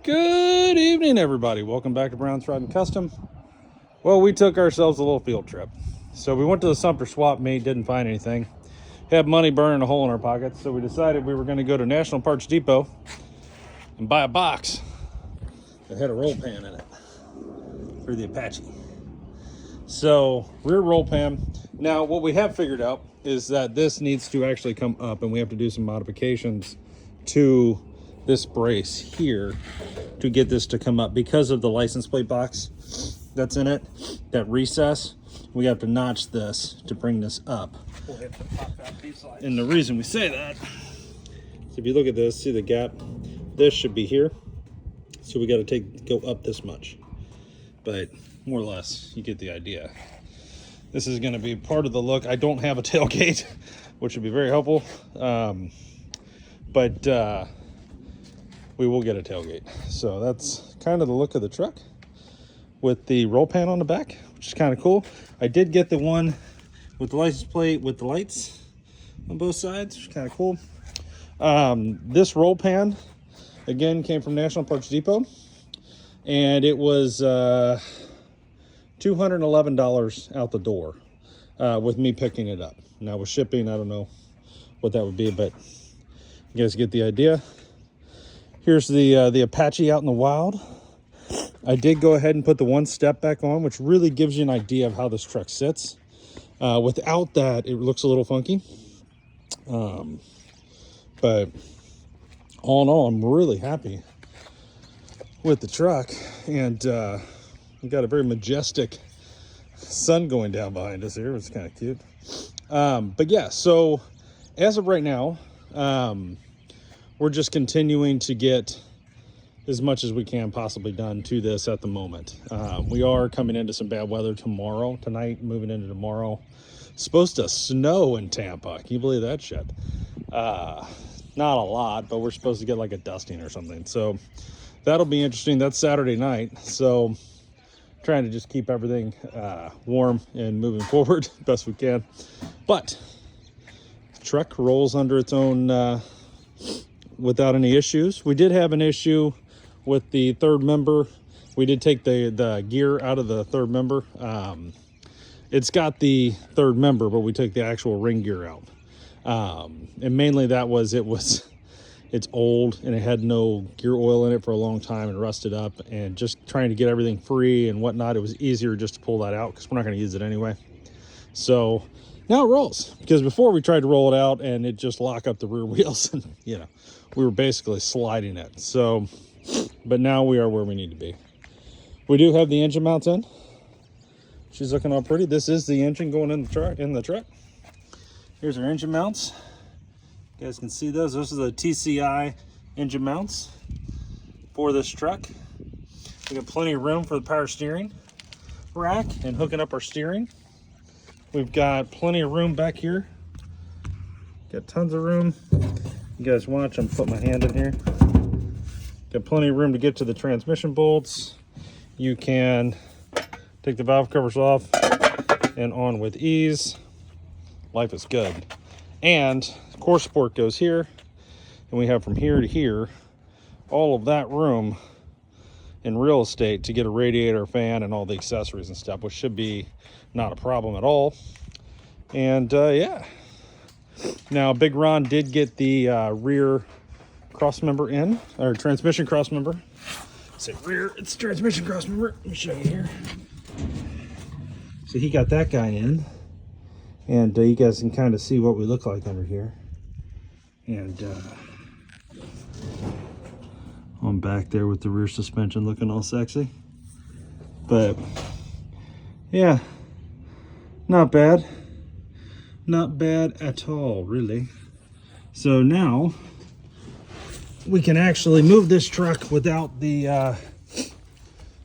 Good evening, everybody. Welcome back to Brown's Rod and Custom. Well, we took ourselves a little field trip. So we went to the Sumter Swap Meet, didn't find anything. Had money burning a hole in our pockets, so we decided we were going to go to National Parts Depot and buy a box that had a roll pan in it for the Apache. So, rear roll pan. Now, what we have figured out is that this needs to actually come up, and we have to do some modifications to this brace here to get this to come up because of the license plate box that's in it, that recess. We have to notch this to bring this up. We'll have to pop that piece like. And the reason we say that, so if you look at this, see the gap? This should be here. So we got to go up this much. But more or less, you get the idea. This is going to be part of the look. I don't have a tailgate, which would be very helpful. But we will get a tailgate. So that's kind of the look of the truck with the roll pan on the back, which is kind of cool. I did get the one with the license plate with the lights on both sides, which is kind of cool. This roll pan, again, came from National Parts Depot, and it was $211 out the door with me picking it up. Now with shipping, I don't know what that would be, but you guys get the idea. Here's the Apache out in the wild. I did go ahead and put the one step back on, which really gives you an idea of how this truck sits. Without that, it looks a little funky. But all in all, I'm really happy with the truck. And we got a very majestic sun going down behind us here. It's kind of cute. But yeah, so as of right now, we're just continuing to get as much as we can possibly done to this at the moment. We are coming into some bad weather tonight, moving into tomorrow. It's supposed to snow in Tampa. Can you believe that shit? Not a lot, but we're supposed to get like a dusting or something. So that'll be interesting. That's Saturday night. So trying to just keep everything warm and moving forward best we can. But the truck rolls under its own without any issues. We did have an issue with the third member. We did take the gear out of the third member. It's got the third member, but we took the actual ring gear out. And mainly it's old and it had no gear oil in it for a long time and rusted up, and just trying to get everything free and whatnot, it was easier just to pull that out because we're not going to use it anyway. So now it rolls, because before we tried to roll it out and it just lock up the rear wheels and we were basically sliding it. So, but now we are where we need to be. We do have the engine mounts in. She's looking all pretty. This is the engine going in the truck. Here's our engine mounts. You guys can see those. Those are the TCI engine mounts for this truck. We got plenty of room for the power steering rack and hooking up our steering. We've got plenty of room back here. Got tons of room. You guys watch, I'm putting my hand in here. Got plenty of room to get to the transmission bolts. You can take the valve covers off and on with ease. Life is good. And core support goes here, and we have from here to here all of that room in real estate to get a radiator, fan, and all the accessories and stuff, which should be not a problem at all. And yeah, now Big Ron did get the rear cross member in, or transmission cross member. Say rear, it's transmission cross member. Let me show you here. So he got that guy in, and you guys can kind of see what we look like under here. And I'm back there with the rear suspension looking all sexy. But yeah, not bad. Not bad at all, really. So now we can actually move this truck without the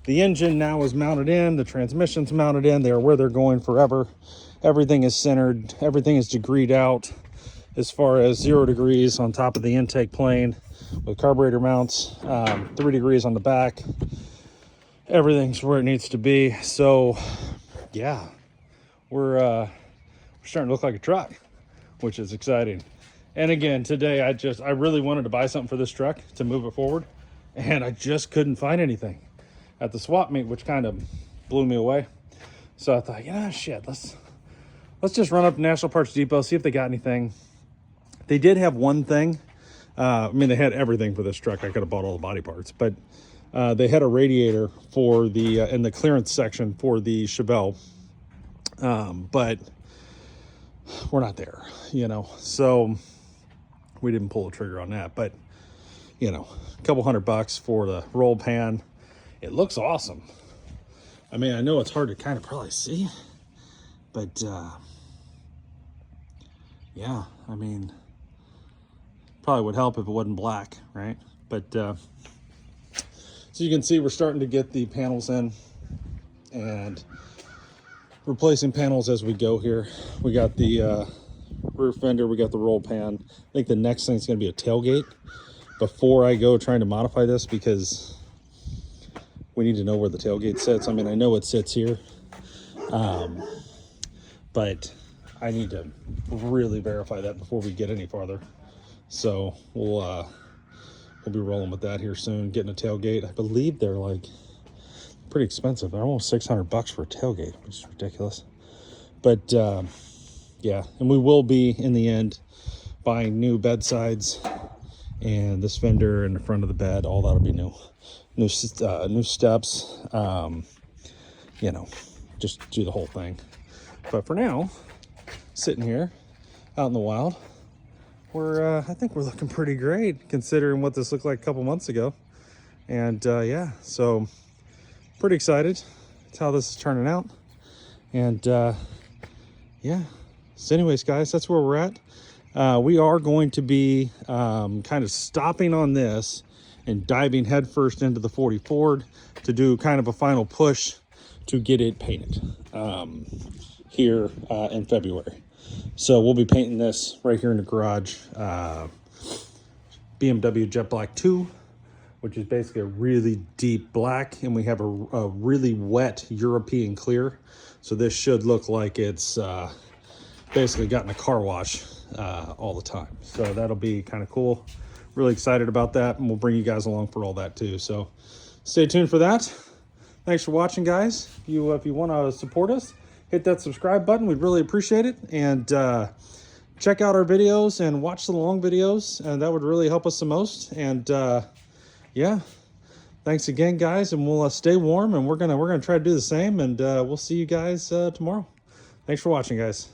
engine now is mounted in, the transmission's mounted in. They're where they're going forever. Everything is centered, everything is degreed out as far as 0 degrees on top of the intake plane with carburetor mounts, 3 degrees on the back. Everything's where it needs to be. So yeah, we're starting to look like a truck, which is exciting. And again, today I really wanted to buy something for this truck to move it forward. and I just couldn't find anything at the swap meet, which kind of blew me away. So I thought, yeah, shit, let's just run up to National Parts Depot, see if they got anything. They did have one thing. I mean, they had everything for this truck. I could have bought all the body parts, but they had a radiator for the in the clearance section for the Chevelle, but we're not there, you know. So we didn't pull the trigger on that. But you know, a couple $100 for the roll pan. It looks awesome. I mean, I know it's hard to kind of probably see, but yeah, I mean, probably would help if it wasn't black, right? But so you can see we're starting to get the panels in and replacing panels as we go here. We got the rear fender, we got the roll pan. I think the next thing is going to be a tailgate before I go trying to modify this, because we need to know where the tailgate sits. I mean, I know it sits here, but I need to really verify that before we get any farther. So we'll be rolling with that here soon, getting a tailgate. I believe they're like pretty expensive. They're almost $600 for a tailgate, which is ridiculous. But yeah, and we will be in the end buying new bedsides, and this fender in the front of the bed, all that'll be new steps. You know, just do the whole thing. But for now, sitting here out in the wild, I think we're looking pretty great considering what this looked like a couple months ago. And yeah, so pretty excited. That's how this is turning out. And yeah, so anyways, guys, that's where we're at. We are going to be kind of stopping on this and diving headfirst into the 40 Ford to do kind of a final push to get it painted here in February. So we'll be painting this right here in the garage. BMW Jet Black 2, which is basically a really deep black, and we have a really wet European clear. So this should look like it's basically gotten a car wash all the time. So that'll be kind of cool. Really excited about that, and we'll bring you guys along for all that too. So stay tuned for that. Thanks for watching, guys. If you want to support us, hit that subscribe button. We'd really appreciate it. And check out our videos and watch the long videos, and that would really help us the most. And yeah, thanks again, guys, and we'll stay warm, and we're gonna try to do the same. And we'll see you guys tomorrow. Thanks for watching, guys.